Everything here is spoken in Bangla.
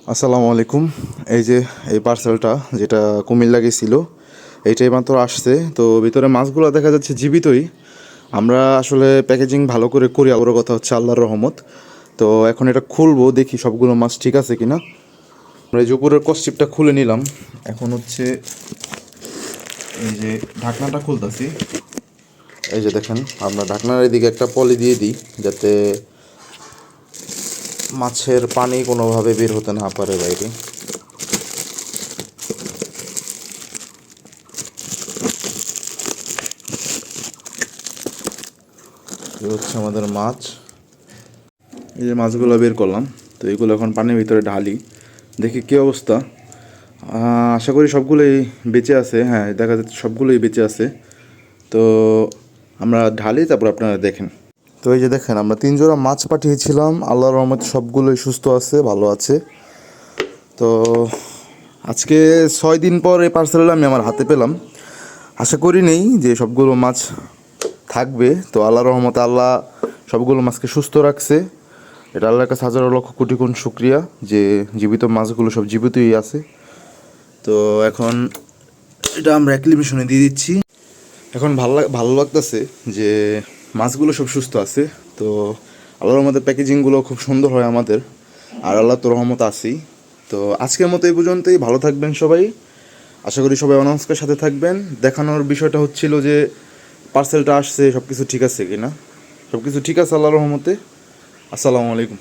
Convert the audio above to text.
আসসালামু আলাইকুম। এই যে এই পার্সেলটা যেটা কুমিল্লা গেছিলো এইটাই মাত্র আসছে। তো ভিতরে মাছগুলো দেখা যাচ্ছে জীবিতই। আমরা আসলে প্যাকেজিং ভালো করে করি, আবার কথা হচ্ছে আল্লাহর রহমত। তো এখন এটা খুলবো, দেখি সবগুলো মাছ ঠিক আছে কিনা। আমরা এই যে উপরের কষ্টিপটা খুলে নিলাম। এখন হচ্ছে এই যে ঢাকনাটা খুলতেছি। এই যে দেখেন, আমরা ঢাকনার এদিকে একটা পলি দিয়ে দিই যাতে মাছের পানি কোনোভাবে বের হতে না পারে বাইরে। এই হচ্ছে আমাদের মাছ। এই যে মাছগুলো বের করলাম, তো এইগুলো এখন পানির ভিতরে ঢালি, দেখি কী অবস্থা। আশা করি সবগুলোই বেঁচে আছে। হ্যাঁ, দেখা যাচ্ছে সবগুলোই বেঁচে আছে। তো আমরা ঢালি, তারপর আপনারা দেখেন। তো এই যে দেখেন, আমরা 3 জোড়া মাছ পাঠিয়েছিলাম, আল্লাহর রহমতে সবগুলোই সুস্থ আছে, ভালো আছে। তো আজকে 6 দিন পর এই পার্সেলটা আমি আমার হাতে পেলাম। আশা করি নেই যে সবগুলো মাছ থাকবে। তো আল্লাহর রহমতে আল্লাহ সবগুলো মাছকে সুস্থ রাখছে। এটা আল্লাহর কাছে হাজারো লক্ষ কোটি গুণ শুক্রিয়া যে জীবিত মাছগুলো সব জীবিতই আছে। তো এখন এটা আমরা অ্যাক্লিমেশনে দিয়ে দিচ্ছি। এখন ভালো লাগতেছে যে মাছগুলো সব সুস্থ আছে। তো আল্লাহর মধ্যে প্যাকেজিংগুলো খুব সুন্দর হয় আমাদের, আর আল্লাহ তো রহমত আছেই। তো আজকের মতো এই পর্যন্তই। ভালো থাকবেন সবাই। আশা করি সবাই অনার্সকের সাথে থাকবেন। দেখানোর বিষয়টা হচ্ছিল যে পার্সেলটা আসছে, সব কিছু ঠিক আছে কি না। সব কিছু ঠিক আছে আল্লাহর রহমতে। আসসালামু আলাইকুম।